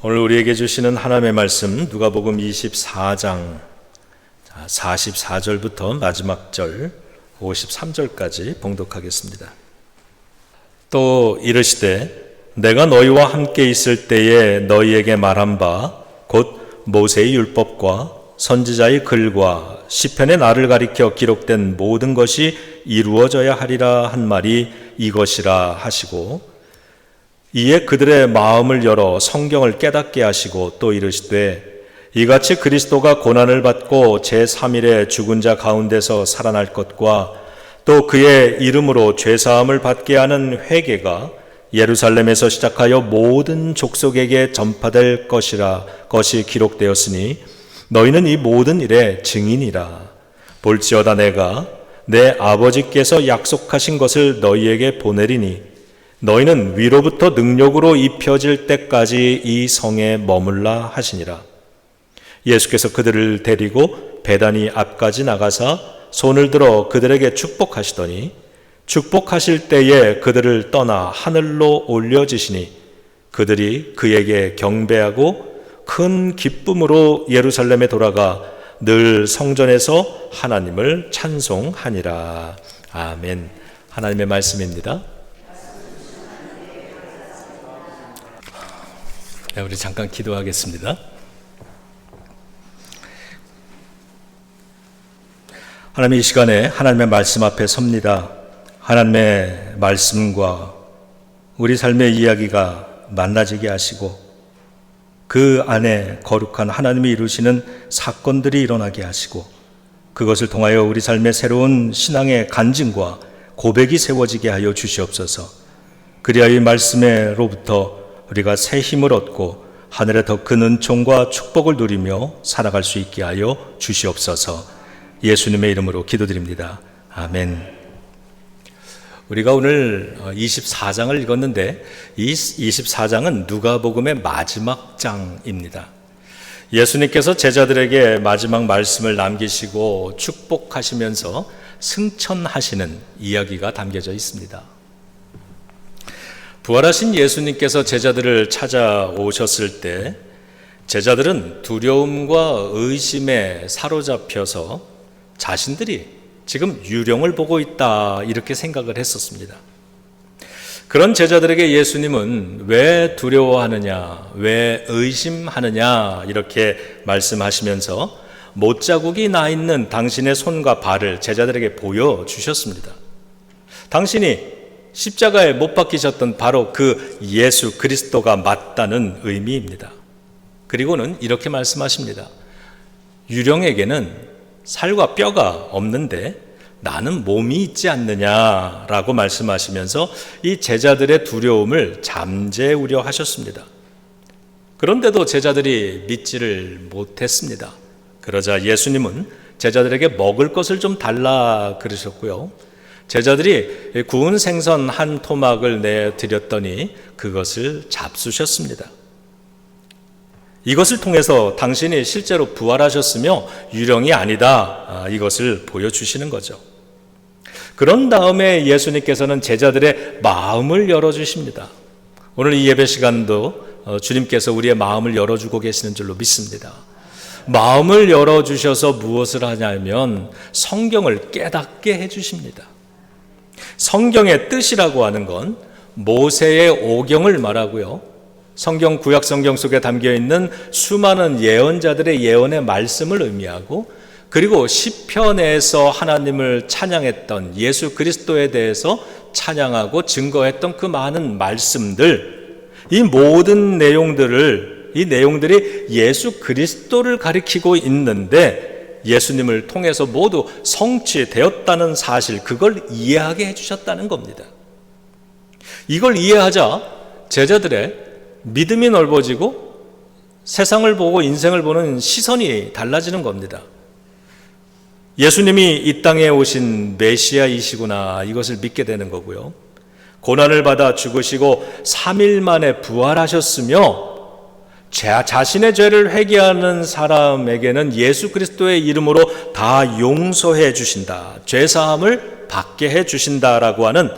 오늘 우리에게 주시는 하나님의 말씀 누가복음 24장 44절부터 마지막 절 53절까지 봉독하겠습니다. 또 이르시되 내가 너희와 함께 있을 때에 너희에게 말한 바 곧 모세의 율법과 선지자의 글과 시편의 나를 가리켜 기록된 모든 것이 이루어져야 하리라 한 말이 이것이라 하시고, 이에 그들의 마음을 열어 성경을 깨닫게 하시고 또 이르시되 이같이 그리스도가 고난을 받고 제3일에 죽은 자 가운데서 살아날 것과 또 그의 이름으로 죄사함을 받게 하는 회개가 예루살렘에서 시작하여 모든 족속에게 전파될 것이 기록되었으니 너희는 이 모든 일의 증인이라. 볼지어다 내가 내 아버지께서 약속하신 것을 너희에게 보내리니 너희는 위로부터 능력으로 입혀질 때까지 이 성에 머물라 하시니라. 예수께서 그들을 데리고 베다니 앞까지 나가사 손을 들어 그들에게 축복하시더니 축복하실 때에 그들을 떠나 하늘로 올려지시니 그들이 그에게 경배하고 큰 기쁨으로 예루살렘에 돌아가 늘 성전에서 하나님을 찬송하니라. 아멘. 하나님의 말씀입니다. 네, 우리 잠깐 기도하겠습니다. 하나님, 이 시간에 하나님의 말씀 앞에 섭니다. 하나님의 말씀과 우리 삶의 이야기가 만나지게 하시고 그 안에 거룩한 하나님이 이루시는 사건들이 일어나게 하시고 그것을 통하여 우리 삶의 새로운 신앙의 간증과 고백이 세워지게 하여 주시옵소서. 그리하여 이 말씀으로부터 우리가 새 힘을 얻고 하늘의 더 큰 은총과 축복을 누리며 살아갈 수 있게 하여 주시옵소서. 예수님의 이름으로 기도드립니다. 아멘. 우리가 오늘 24장을 읽었는데 이 24장은 누가복음의 마지막 장입니다. 예수님께서 제자들에게 마지막 말씀을 남기시고 축복하시면서 승천하시는 이야기가 담겨져 있습니다. 부활하신 예수님께서 제자들을 찾아오셨을 때 제자들은 두려움과 의심에 사로잡혀서 자신들이 지금 유령을 보고 있다 이렇게 생각을 했었습니다. 그런 제자들에게 예수님은 왜 두려워하느냐, 왜 의심하느냐 이렇게 말씀하시면서 못자국이 나 있는 당신의 손과 발을 제자들에게 보여주셨습니다. 당신이 십자가에 못 박히셨던 바로 그 예수 그리스도가 맞다는 의미입니다. 그리고는 이렇게 말씀하십니다. 유령에게는 살과 뼈가 없는데 나는 몸이 있지 않느냐라고 말씀하시면서 이 제자들의 두려움을 잠재우려 하셨습니다. 그런데도 제자들이 믿지를 못했습니다. 그러자 예수님은 제자들에게 먹을 것을 좀 달라 그러셨고요. 제자들이 구운 생선 한 토막을 내드렸더니 그것을 잡수셨습니다. 이것을 통해서 당신이 실제로 부활하셨으며 유령이 아니다, 이것을 보여주시는 거죠. 그런 다음에 예수님께서는 제자들의 마음을 열어주십니다. 오늘 이 예배 시간도 주님께서 우리의 마음을 열어주고 계시는 줄로 믿습니다. 마음을 열어주셔서 무엇을 하냐면 성경을 깨닫게 해주십니다. 성경의 뜻이라고 하는 건 모세의 오경을 말하고요. 성경 구약 성경 속에 담겨있는 수많은 예언자들의 예언의 말씀을 의미하고 그리고 시편에서 하나님을 찬양했던 예수 그리스도에 대해서 찬양하고 증거했던 그 많은 말씀들, 이 모든 내용들이 예수 그리스도를 가리키고 있는데 예수님을 통해서 모두 성취되었다는 사실, 그걸 이해하게 해주셨다는 겁니다. 이걸 이해하자 제자들의 믿음이 넓어지고 세상을 보고 인생을 보는 시선이 달라지는 겁니다. 예수님이 이 땅에 오신 메시아이시구나, 이것을 믿게 되는 거고요. 고난을 받아 죽으시고 3일 만에 부활하셨으며 자신의 죄를 회개하는 사람에게는 예수 그리스도의 이름으로 다 용서해 주신다, 죄사함을 받게 해 주신다라고 하는,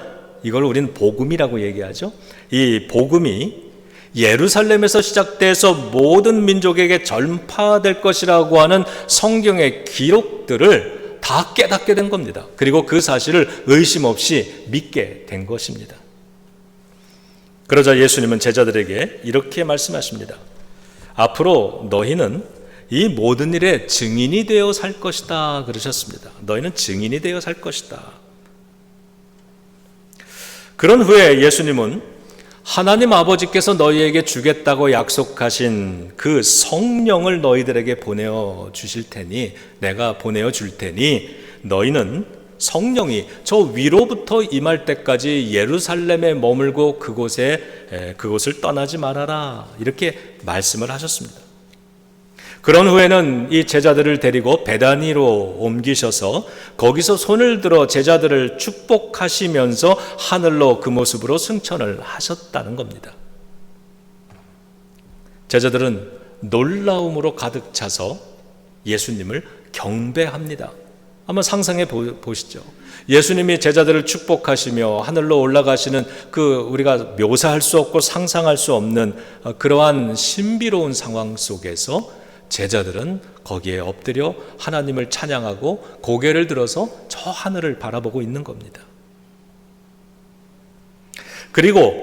이걸 우리는 복음이라고 얘기하죠. 이 복음이 예루살렘에서 시작돼서 모든 민족에게 전파될 것이라고 하는 성경의 기록들을 다 깨닫게 된 겁니다. 그리고 그 사실을 의심 없이 믿게 된 것입니다. 그러자 예수님은 제자들에게 이렇게 말씀하십니다. 앞으로 너희는 이 모든 일의 증인이 되어 살 것이다 그러셨습니다. 너희는 증인이 되어 살 것이다. 그런 후에 예수님은 하나님 아버지께서 너희에게 주겠다고 약속하신 그 성령을 너희들에게 보내어 주실 테니, 내가 보내어 줄 테니 너희는 성령이 저 위로부터 임할 때까지 예루살렘에 머물고 그곳을 떠나지 말아라, 이렇게 말씀을 하셨습니다. 그런 후에는 이 제자들을 데리고 베다니로 옮기셔서 거기서 손을 들어 제자들을 축복하시면서 하늘로 그 모습으로 승천을 하셨다는 겁니다. 제자들은 놀라움으로 가득 차서 예수님을 경배합니다. 한번 상상해 보시죠. 예수님이 제자들을 축복하시며 하늘로 올라가시는 그 우리가 묘사할 수 없고 상상할 수 없는 그러한 신비로운 상황 속에서 제자들은 거기에 엎드려 하나님을 찬양하고 고개를 들어서 저 하늘을 바라보고 있는 겁니다. 그리고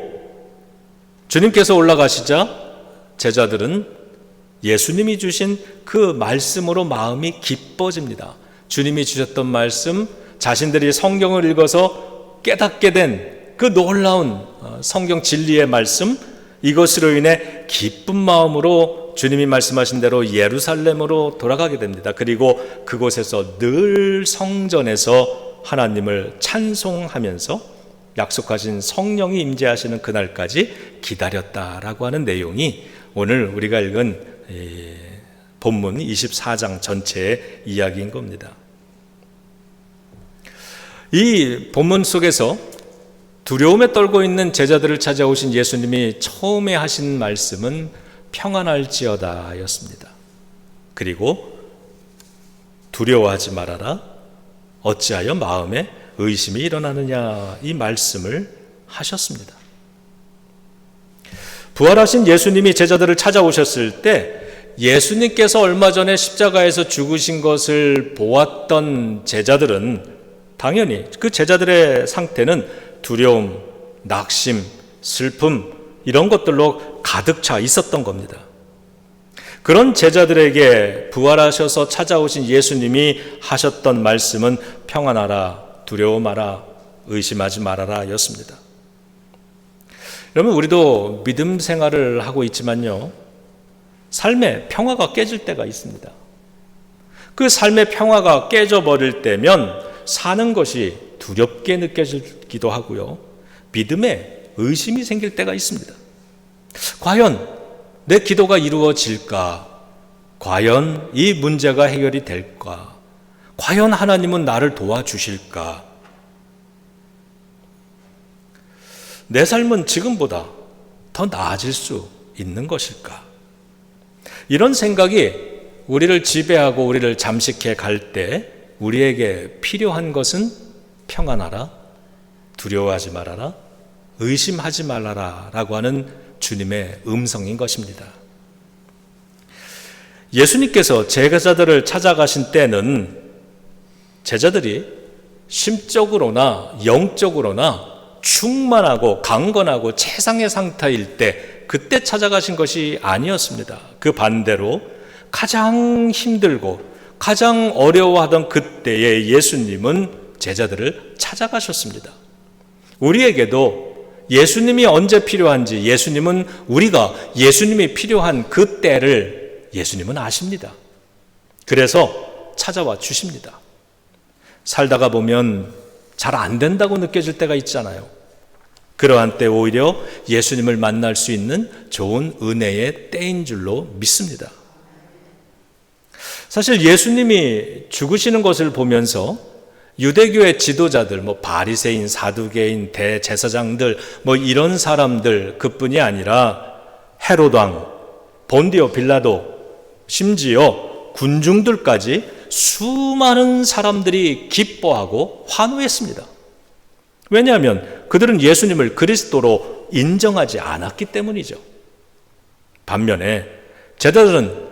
주님께서 올라가시자 제자들은 예수님이 주신 그 말씀으로 마음이 기뻐집니다. 주님이 주셨던 말씀, 자신들이 성경을 읽어서 깨닫게 된 그 놀라운 성경 진리의 말씀, 이것으로 인해 기쁜 마음으로 주님이 말씀하신 대로 예루살렘으로 돌아가게 됩니다. 그리고 그곳에서 늘 성전에서 하나님을 찬송하면서 약속하신 성령이 임재하시는 그날까지 기다렸다라고 하는 내용이 오늘 우리가 읽은 본문 24장 전체의 이야기인 겁니다. 이 본문 속에서 두려움에 떨고 있는 제자들을 찾아오신 예수님이 처음에 하신 말씀은 평안할지어다 였습니다. 그리고 두려워하지 말아라, 어찌하여 마음에 의심이 일어나느냐, 이 말씀을 하셨습니다. 부활하신 예수님이 제자들을 찾아오셨을 때 예수님께서 얼마 전에 십자가에서 죽으신 것을 보았던 제자들은 당연히 그 제자들의 상태는 두려움, 낙심, 슬픔, 이런 것들로 가득 차 있었던 겁니다. 그런 제자들에게 부활하셔서 찾아오신 예수님이 하셨던 말씀은 평안하라, 두려워 마라, 의심하지 말아라 였습니다. 여러분, 우리도 믿음 생활을 하고 있지만요, 삶의 평화가 깨질 때가 있습니다. 그 삶의 평화가 깨져버릴 때면 사는 것이 두렵게 느껴지기도 하고요, 믿음에 의심이 생길 때가 있습니다. 과연 내 기도가 이루어질까? 과연 이 문제가 해결이 될까? 과연 하나님은 나를 도와주실까? 내 삶은 지금보다 더 나아질 수 있는 것일까? 이런 생각이 우리를 지배하고 우리를 잠식해 갈 때 우리에게 필요한 것은 평안하라, 두려워하지 말아라, 의심하지 말아라 라고 하는 주님의 음성인 것입니다. 예수님께서 제자들을 찾아가신 때는 제자들이 심적으로나 영적으로나 충만하고 강건하고 최상의 상태일 때, 그때 찾아가신 것이 아니었습니다. 그 반대로 가장 힘들고 가장 어려워하던 그때에 예수님은 제자들을 찾아가셨습니다. 우리에게도 예수님이 언제 필요한지, 우리가 예수님이 필요한 그 때를 예수님은 아십니다. 그래서 찾아와 주십니다. 살다가 보면 잘 안 된다고 느껴질 때가 있잖아요. 그러한 때 오히려 예수님을 만날 수 있는 좋은 은혜의 때인 줄로 믿습니다. 사실 예수님이 죽으시는 것을 보면서 유대교의 지도자들, 바리새인, 사두개인, 대제사장들, 이런 사람들 그뿐이 아니라 헤롯 왕, 본디오 빌라도, 심지어 군중들까지 수많은 사람들이 기뻐하고 환호했습니다. 왜냐하면 그들은 예수님을 그리스도로 인정하지 않았기 때문이죠. 반면에 제자들은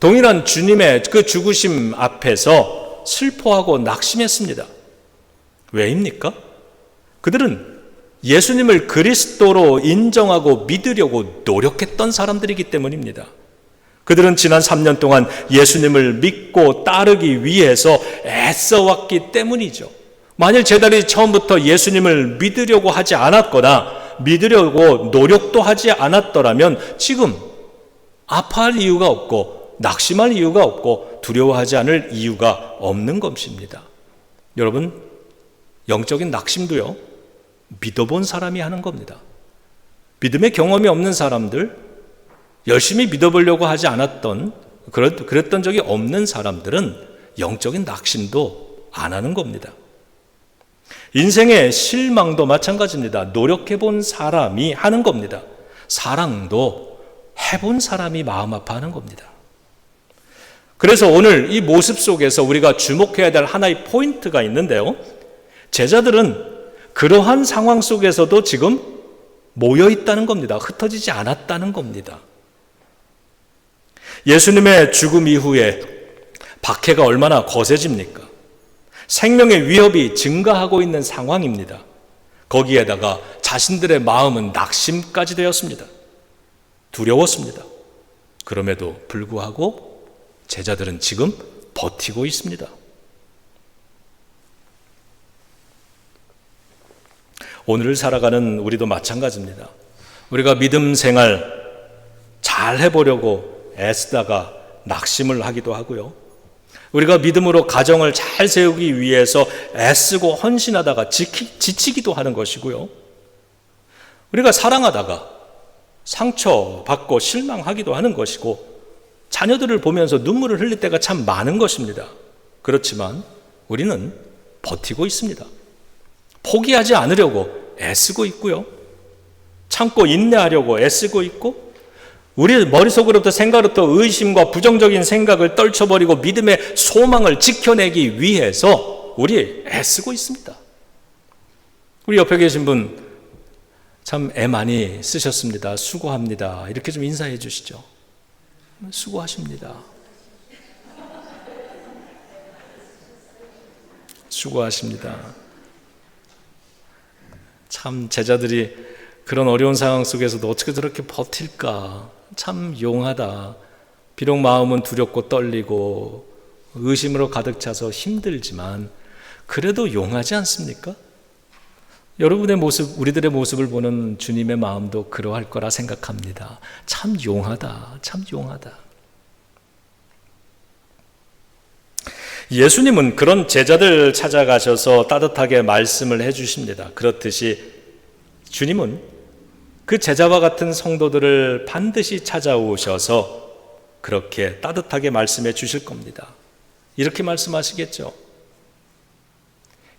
동일한 주님의 그 죽으심 앞에서 슬퍼하고 낙심했습니다. 왜입니까? 그들은 예수님을 그리스도로 인정하고 믿으려고 노력했던 사람들이기 때문입니다. 그들은 지난 3년 동안 예수님을 믿고 따르기 위해서 애써왔기 때문이죠. 만일 제자들이 처음부터 예수님을 믿으려고 하지 않았거나 믿으려고 노력도 하지 않았더라면 지금 아파할 이유가 없고 낙심할 이유가 없고 두려워하지 않을 이유가 없는 것입니다. 여러분, 영적인 낙심도요, 믿어본 사람이 하는 겁니다. 믿음의 경험이 없는 사람들, 열심히 믿어보려고 하지 않았던, 그랬던 적이 없는 사람들은 영적인 낙심도 안 하는 겁니다. 인생의 실망도 마찬가지입니다. 노력해본 사람이 하는 겁니다. 사랑도 해본 사람이 마음 아파하는 겁니다. 그래서 오늘 이 모습 속에서 우리가 주목해야 될 하나의 포인트가 있는데요. 제자들은 그러한 상황 속에서도 지금 모여 있다는 겁니다. 흩어지지 않았다는 겁니다. 예수님의 죽음 이후에 박해가 얼마나 거세집니까? 생명의 위협이 증가하고 있는 상황입니다. 거기에다가 자신들의 마음은 낙심까지 되었습니다. 두려웠습니다. 그럼에도 불구하고 제자들은 지금 버티고 있습니다. 오늘을 살아가는 우리도 마찬가지입니다. 우리가 믿음 생활 잘 해보려고 애쓰다가 낙심을 하기도 하고요. 우리가 믿음으로 가정을 잘 세우기 위해서 애쓰고 헌신하다가 지치기도 하는 것이고요. 우리가 사랑하다가 상처받고 실망하기도 하는 것이고, 자녀들을 보면서 눈물을 흘릴 때가 참 많은 것입니다. 그렇지만 우리는 버티고 있습니다. 포기하지 않으려고 애쓰고 있고요. 참고 인내하려고 애쓰고 있고, 우리 머릿속으로부터 생각으로부터 의심과 부정적인 생각을 떨쳐버리고 믿음의 소망을 지켜내기 위해서 우리 애쓰고 있습니다. 우리 옆에 계신 분 참 애 많이 쓰셨습니다. 수고합니다. 이렇게 좀 인사해 주시죠. 수고하십니다. 수고하십니다. 참 제자들이 그런 어려운 상황 속에서도 어떻게 저렇게 버틸까? 참 용하다. 비록 마음은 두렵고 떨리고 의심으로 가득 차서 힘들지만 그래도 용하지 않습니까? 여러분의 모습, 우리들의 모습을 보는 주님의 마음도 그러할 거라 생각합니다. 참 용하다. 참 용하다. 예수님은 그런 제자들 찾아가셔서 따뜻하게 말씀을 해주십니다. 그렇듯이 주님은 그 제자와 같은 성도들을 반드시 찾아오셔서 그렇게 따뜻하게 말씀해 주실 겁니다. 이렇게 말씀하시겠죠.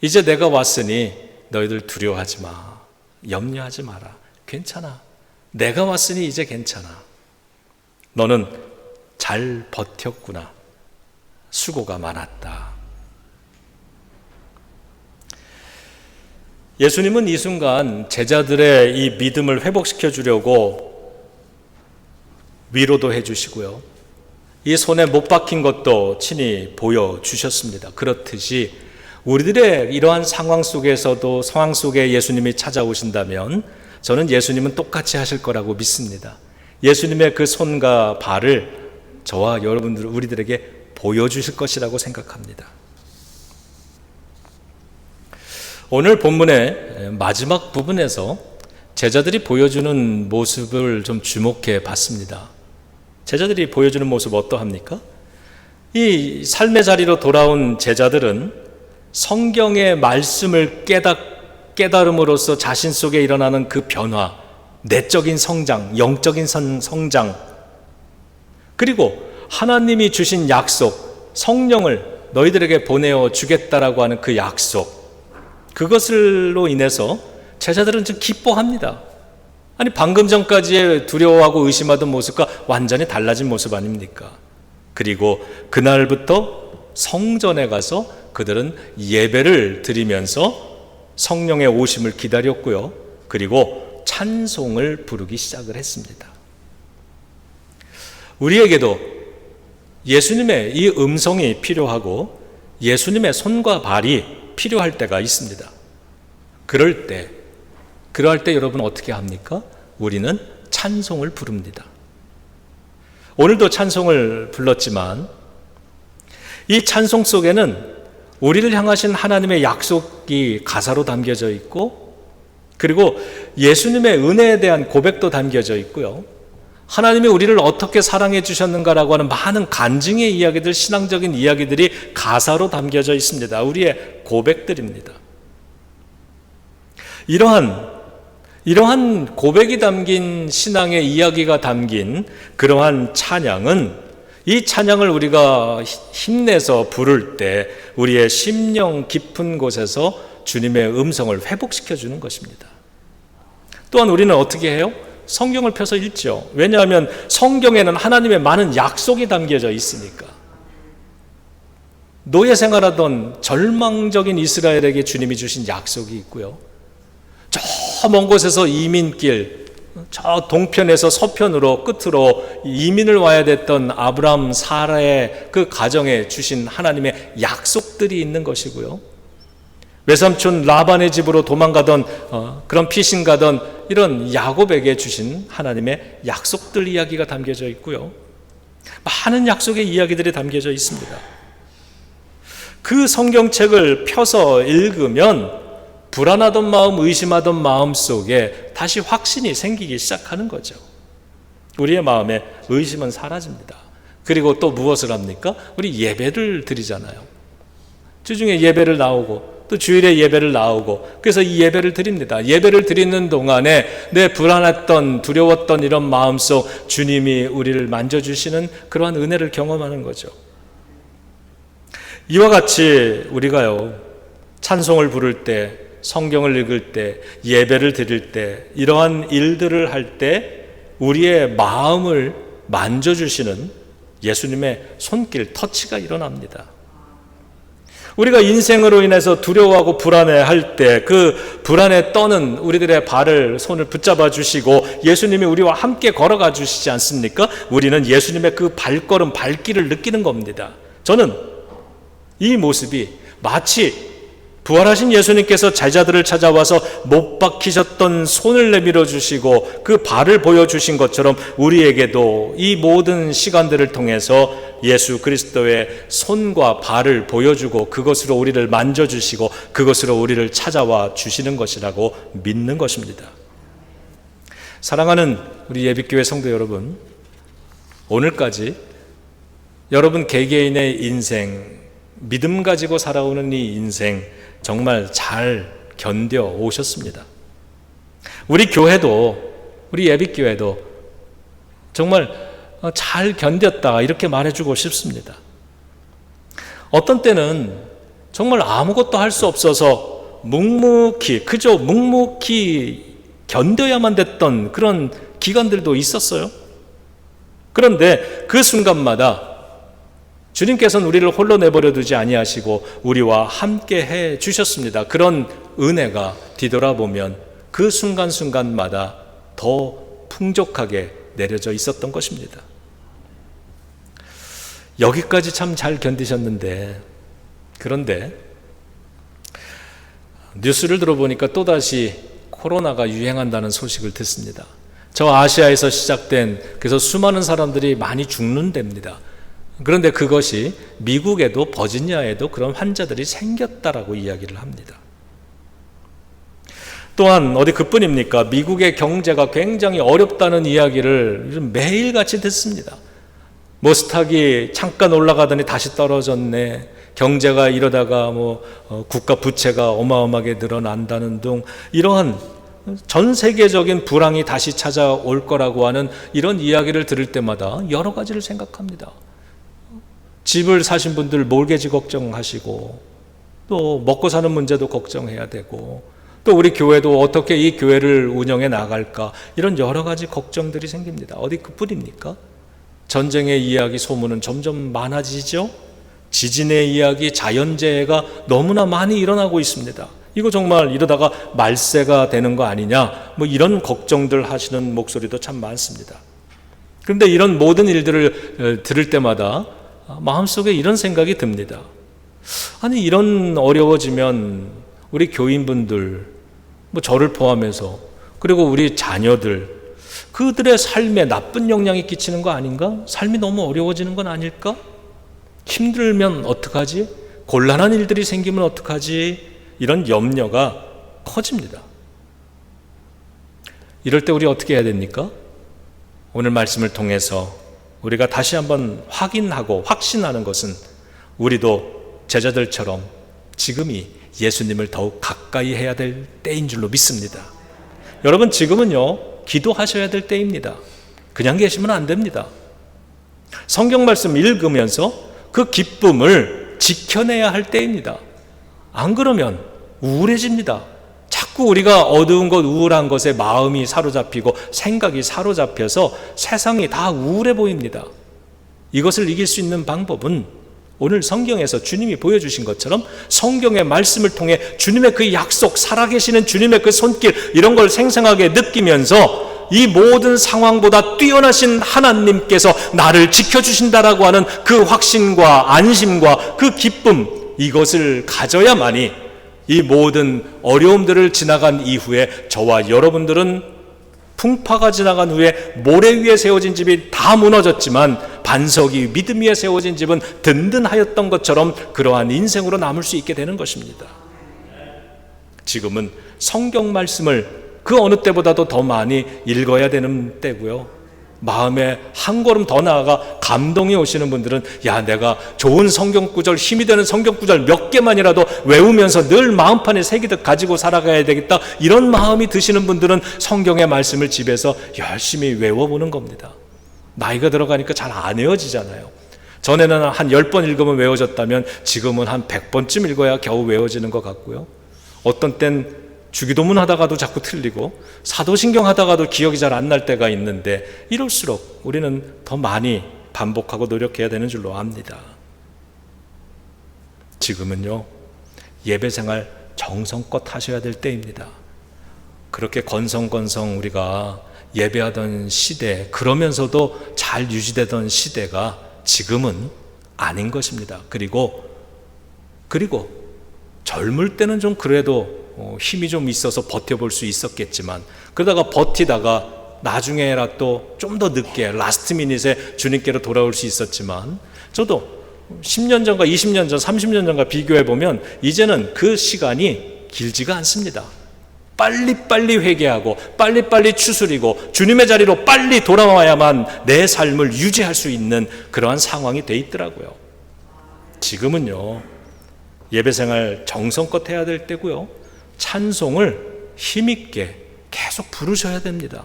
이제 내가 왔으니 너희들 두려워하지 마. 염려하지 마라. 괜찮아. 내가 왔으니 이제 괜찮아. 너는 잘 버텼구나. 수고가 많았다. 예수님은 이 순간 제자들의 이 믿음을 회복시켜 주려고 위로도 해 주시고요. 이 손에 못 박힌 것도 친히 보여주셨습니다. 그렇듯이 우리들의 이러한 상황 속에서도 상황 속에 예수님이 찾아오신다면 저는 예수님은 똑같이 하실 거라고 믿습니다. 예수님의 그 손과 발을 저와 여러분들 우리들에게 보여주실 것이라고 생각합니다. 오늘 본문의 마지막 부분에서 제자들이 보여주는 모습을 좀 주목해 봤습니다. 제자들이 보여주는 모습 어떠합니까? 이 삶의 자리로 돌아온 제자들은 성경의 말씀을 깨달음으로써 자신 속에 일어나는 그 변화, 내적인 성장, 영적인 성장, 그리고 하나님이 주신 약속, 성령을 너희들에게 보내어 주겠다라고 하는 그 약속, 그것으로 인해서 제자들은 좀 기뻐합니다. 아니 방금 전까지의 두려워하고 의심하던 모습과 완전히 달라진 모습 아닙니까? 그리고 그날부터 성전에 가서 그들은 예배를 드리면서 성령의 오심을 기다렸고요. 그리고 찬송을 부르기 시작을 했습니다. 우리에게도 예수님의 이 음성이 필요하고 예수님의 손과 발이 필요할 때가 있습니다. 그럴 때 여러분 어떻게 합니까? 우리는 찬송을 부릅니다. 오늘도 찬송을 불렀지만 이 찬송 속에는 우리를 향하신 하나님의 약속이 가사로 담겨져 있고, 그리고 예수님의 은혜에 대한 고백도 담겨져 있고요. 하나님이 우리를 어떻게 사랑해 주셨는가라고 하는 많은 간증의 이야기들, 신앙적인 이야기들이 가사로 담겨져 있습니다. 우리의 고백들입니다. 이러한 고백이 담긴 신앙의 이야기가 담긴 그러한 찬양은, 이 찬양을 우리가 힘내서 부를 때 우리의 심령 깊은 곳에서 주님의 음성을 회복시켜 주는 것입니다. 또한 우리는 어떻게 해요? 성경을 펴서 읽죠. 왜냐하면 성경에는 하나님의 많은 약속이 담겨져 있으니까. 노예 생활하던 절망적인 이스라엘에게 주님이 주신 약속이 있고요. 저 먼 곳에서 이민길, 저 동편에서 서편으로 끝으로 이민을 와야 됐던 아브라함 사라의 그 가정에 주신 하나님의 약속들이 있는 것이고요. 외삼촌 라반의 집으로 도망가던 그런 피신 가던 이런 야곱에게 주신 하나님의 약속들 이야기가 담겨져 있고요. 많은 약속의 이야기들이 담겨져 있습니다. 그 성경책을 펴서 읽으면 불안하던 마음, 의심하던 마음 속에 다시 확신이 생기기 시작하는 거죠. 우리의 마음에 의심은 사라집니다. 그리고 또 무엇을 합니까? 우리 예배를 드리잖아요. 주중에 예배를 나오고 또 주일에 예배를 나오고, 그래서 이 예배를 드립니다. 예배를 드리는 동안에 내 불안했던, 두려웠던 이런 마음속 주님이 우리를 만져주시는 그러한 은혜를 경험하는 거죠. 이와 같이 우리가요, 찬송을 부를 때, 성경을 읽을 때, 예배를 드릴 때, 이러한 일들을 할 때 우리의 마음을 만져주시는 예수님의 손길, 터치가 일어납니다. 우리가 인생으로 인해서 두려워하고 불안해할 때 그 불안에 떠는 우리들의 발을, 손을 붙잡아 주시고 예수님이 우리와 함께 걸어가 주시지 않습니까? 우리는 예수님의 그 발걸음, 발길을 느끼는 겁니다. 저는 이 모습이 마치 부활하신 예수님께서 제자들을 찾아와서 못 박히셨던 손을 내밀어 주시고 그 발을 보여주신 것처럼 우리에게도 이 모든 시간들을 통해서 예수 그리스도의 손과 발을 보여주고 그것으로 우리를 만져주시고 그것으로 우리를 찾아와 주시는 것이라고 믿는 것입니다. 사랑하는 우리 예비교회 성도 여러분, 오늘까지 여러분 개개인의 인생, 믿음 가지고 살아오는 이 인생 정말 잘 견뎌 오셨습니다. 우리 교회도, 우리 예비교회도 정말 잘 견뎠다 이렇게 말해주고 싶습니다. 어떤 때는 정말 아무것도 할 수 없어서 그저 묵묵히 견뎌야만 됐던 그런 기간들도 있었어요. 그런데 그 순간마다 주님께서는 우리를 홀로 내버려 두지 아니하시고 우리와 함께 해 주셨습니다. 그런 은혜가 뒤돌아보면 그 순간순간마다 더 풍족하게 내려져 있었던 것입니다. 여기까지 참 잘 견디셨는데, 그런데 뉴스를 들어보니까 또다시 코로나가 유행한다는 소식을 듣습니다. 저 아시아에서 시작된, 그래서 수많은 사람들이 많이 죽는 데입니다. 그런데 그것이 미국에도 버지니아에도 그런 환자들이 생겼다라고 이야기를 합니다. 또한 어디 그뿐입니까? 미국의 경제가 굉장히 어렵다는 이야기를 매일같이 듣습니다. 스탁이 잠깐 올라가더니 다시 떨어졌네. 경제가 이러다가 국가 부채가 어마어마하게 늘어난다는 등 이러한 전 세계적인 불황이 다시 찾아올 거라고 하는 이런 이야기를 들을 때마다 여러 가지를 생각합니다. 집을 사신 분들 몰개지 걱정하시고, 또 먹고 사는 문제도 걱정해야 되고, 또 우리 교회도 어떻게 이 교회를 운영해 나갈까, 이런 여러 가지 걱정들이 생깁니다. 어디 그뿐입니까? 전쟁의 이야기, 소문은 점점 많아지죠. 지진의 이야기, 자연재해가 너무나 많이 일어나고 있습니다. 이거 정말 이러다가 말세가 되는 거 아니냐, 이런 걱정들 하시는 목소리도 참 많습니다. 그런데 이런 모든 일들을 들을 때마다 마음속에 이런 생각이 듭니다. 아니, 이런 어려워지면 우리 교인분들, 저를 포함해서, 그리고 우리 자녀들, 그들의 삶에 나쁜 영향이 끼치는 거 아닌가? 삶이 너무 어려워지는 건 아닐까? 힘들면 어떡하지? 곤란한 일들이 생기면 어떡하지? 이런 염려가 커집니다. 이럴 때 우리 어떻게 해야 됩니까? 오늘 말씀을 통해서 우리가 다시 한번 확인하고 확신하는 것은 우리도 제자들처럼 지금이 예수님을 더욱 가까이 해야 될 때인 줄로 믿습니다. 여러분, 지금은요, 기도하셔야 될 때입니다. 그냥 계시면 안 됩니다. 성경 말씀 읽으면서 그 기쁨을 지켜내야 할 때입니다. 안 그러면 우울해집니다. 자꾸 우리가 어두운 것, 우울한 것에 마음이 사로잡히고 생각이 사로잡혀서 세상이 다 우울해 보입니다. 이것을 이길 수 있는 방법은 오늘 성경에서 주님이 보여주신 것처럼 성경의 말씀을 통해 주님의 그 약속, 살아계시는 주님의 그 손길, 이런 걸 생생하게 느끼면서 이 모든 상황보다 뛰어나신 하나님께서 나를 지켜주신다라고 하는 그 확신과 안심과 그 기쁨, 이것을 가져야만이 이 모든 어려움들을 지나간 이후에 저와 여러분들은 풍파가 지나간 후에 모래 위에 세워진 집이 다 무너졌지만 반석이 믿음 위에 세워진 집은 든든하였던 것처럼 그러한 인생으로 남을 수 있게 되는 것입니다. 지금은 성경 말씀을 그 어느 때보다도 더 많이 읽어야 되는 때고요. 마음에 한 걸음 더 나아가 감동이 오시는 분들은 내가 좋은 성경 구절, 힘이 되는 성경 구절 몇 개만이라도 외우면서 늘 마음판에 새기듯 가지고 살아가야 되겠다, 이런 마음이 드시는 분들은 성경의 말씀을 집에서 열심히 외워보는 겁니다. 나이가 들어가니까 잘 안 외워지잖아요. 전에는 한 10번 읽으면 외워졌다면 지금은 한 100번쯤 읽어야 겨우 외워지는 것 같고요. 어떤 땐 주기도문 하다가도 자꾸 틀리고 사도신경 하다가도 기억이 잘 안 날 때가 있는데, 이럴수록 우리는 더 많이 반복하고 노력해야 되는 줄로 압니다. 지금은요, 예배생활 정성껏 하셔야 될 때입니다. 그렇게 건성건성 우리가 예배하던 시대, 그러면서도 잘 유지되던 시대가 지금은 아닌 것입니다. 그리고 젊을 때는 좀 그래도 힘이 좀 있어서 버텨볼 수 있었겠지만, 그러다가 버티다가 나중에라 또 좀 더 늦게 라스트 미닛에 주님께로 돌아올 수 있었지만, 저도 10년 전과 20년 전, 30년 전과 비교해보면 이제는 그 시간이 길지가 않습니다. 빨리빨리 회개하고 빨리빨리 추스리고 주님의 자리로 빨리 돌아와야만 내 삶을 유지할 수 있는 그러한 상황이 돼 있더라고요. 지금은요, 예배생활 정성껏 해야 될 때고요, 찬송을 힘있게 계속 부르셔야 됩니다.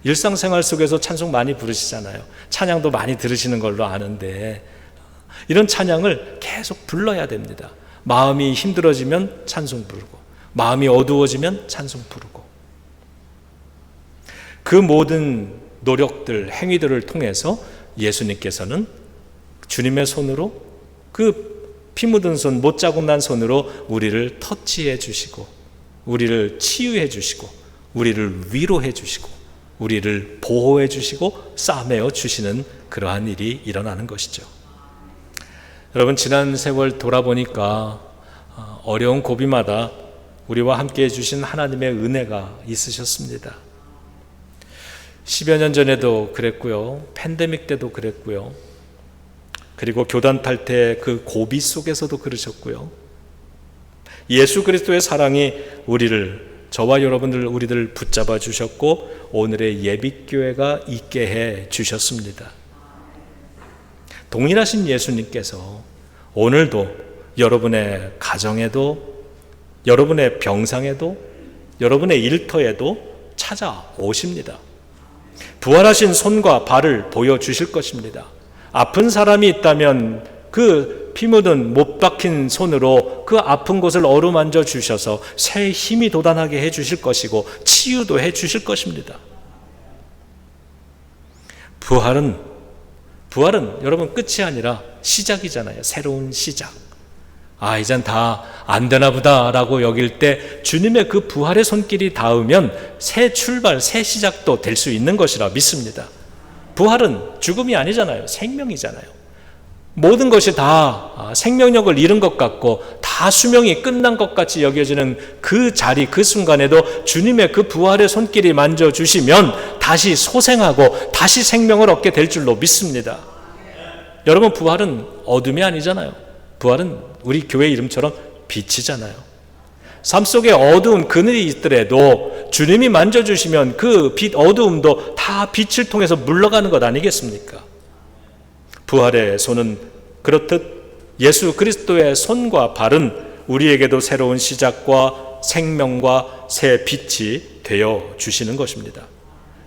일상생활 속에서 찬송 많이 부르시잖아요. 찬양도 많이 들으시는 걸로 아는데, 이런 찬양을 계속 불러야 됩니다. 마음이 힘들어지면 찬송 부르고, 마음이 어두워지면 찬송 부르고, 그 모든 노력들, 행위들을 통해서 예수님께서는 주님의 손으로, 그 피 묻은 손, 못자국 난 손으로 우리를 터치해 주시고, 우리를 치유해 주시고, 우리를 위로해 주시고, 우리를 보호해 주시고 싸매어 주시는 그러한 일이 일어나는 것이죠. 여러분, 지난 세월 돌아보니까 어려운 고비마다 우리와 함께 해주신 하나님의 은혜가 있으셨습니다. 10여 년 전에도 그랬고요, 팬데믹 때도 그랬고요, 그리고 교단 탈퇴 그 고비 속에서도 그러셨고요. 예수 그리스도의 사랑이 저와 여러분들, 우리들 붙잡아 주셨고 오늘의 예비교회가 있게 해 주셨습니다. 동일하신 예수님께서 오늘도 여러분의 가정에도, 여러분의 병상에도, 여러분의 일터에도 찾아오십니다. 부활하신 손과 발을 보여주실 것입니다. 아픈 사람이 있다면 그 피 묻은 못 박힌 손으로 그 아픈 곳을 어루만져 주셔서 새 힘이 돋아나게 해 주실 것이고 치유도 해 주실 것입니다. 부활은 여러분 끝이 아니라 시작이잖아요. 새로운 시작. 이젠 다 안 되나 보다라고 여길 때 주님의 그 부활의 손길이 닿으면 새 출발, 새 시작도 될 수 있는 것이라 믿습니다. 부활은 죽음이 아니잖아요. 생명이잖아요. 모든 것이 다 생명력을 잃은 것 같고 다 수명이 끝난 것 같이 여겨지는 그 자리, 그 순간에도 주님의 그 부활의 손길이 만져주시면 다시 소생하고 다시 생명을 얻게 될 줄로 믿습니다. 여러분, 부활은 어둠이 아니잖아요. 부활은 우리 교회 이름처럼 빛이잖아요. 삶 속에 어두운 그늘이 있더라도 주님이 만져주시면 그 빛, 어두움도 다 빛을 통해서 물러가는 것 아니겠습니까? 부활의 손은 그렇듯 예수 그리스도의 손과 발은 우리에게도 새로운 시작과 생명과 새 빛이 되어 주시는 것입니다.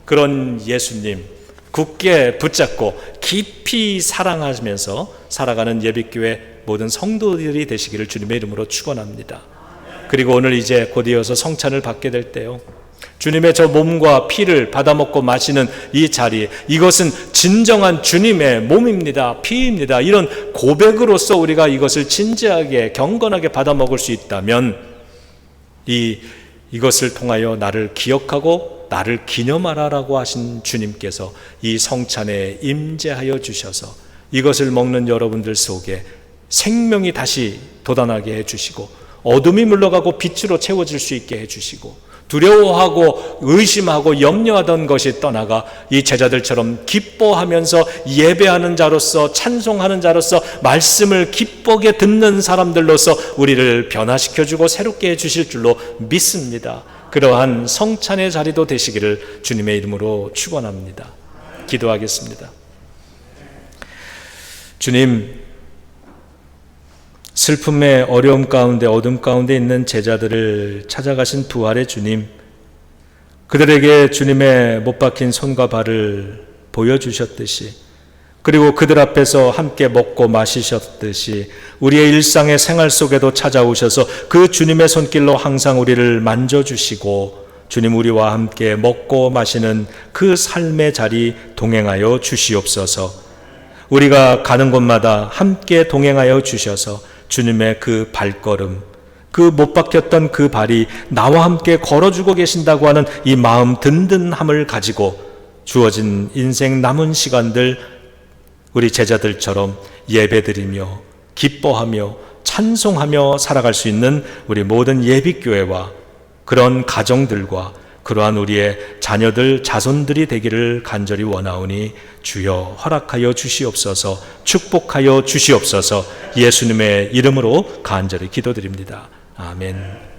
그런 예수님 굳게 붙잡고 깊이 사랑하면서 살아가는 예비교회 모든 성도들이 되시기를 주님의 이름으로 축원합니다. 그리고 오늘 이제 곧이어서 성찬을 받게 될 때요, 주님의 저 몸과 피를 받아먹고 마시는 이 자리, 이것은 진정한 주님의 몸입니다, 피입니다. 이런 고백으로서 우리가 이것을 진지하게 경건하게 받아먹을 수 있다면 이것을 통하여 나를 기억하고 나를 기념하라라고 하신 주님께서 이 성찬에 임재하여 주셔서 이것을 먹는 여러분들 속에 생명이 다시 돋아나게 해주시고 어둠이 물러가고 빛으로 채워질 수 있게 해주시고 두려워하고 의심하고 염려하던 것이 떠나가 이 제자들처럼 기뻐하면서 예배하는 자로서, 찬송하는 자로서, 말씀을 기쁘게 듣는 사람들로서 우리를 변화시켜주고 새롭게 해주실 줄로 믿습니다. 그러한 성찬의 자리도 되시기를 주님의 이름으로 축원합니다. 기도하겠습니다. 주님, 슬픔의 어려움 가운데, 어둠 가운데 있는 제자들을 찾아가신 부활의 주님, 그들에게 주님의 못 박힌 손과 발을 보여주셨듯이, 그리고 그들 앞에서 함께 먹고 마시셨듯이 우리의 일상의 생활 속에도 찾아오셔서 그 주님의 손길로 항상 우리를 만져주시고 주님, 우리와 함께 먹고 마시는 그 삶의 자리 동행하여 주시옵소서. 우리가 가는 곳마다 함께 동행하여 주셔서 주님의 그 발걸음, 그 못 박혔던 그 발이 나와 함께 걸어주고 계신다고 하는 이 마음 든든함을 가지고 주어진 인생 남은 시간들 우리 제자들처럼 예배드리며 기뻐하며 찬송하며 살아갈 수 있는 우리 모든 예비교회와 그런 가정들과 그러한 우리의 자녀들, 자손들이 되기를 간절히 원하오니 주여 허락하여 주시옵소서, 축복하여 주시옵소서. 예수님의 이름으로 간절히 기도드립니다. 아멘.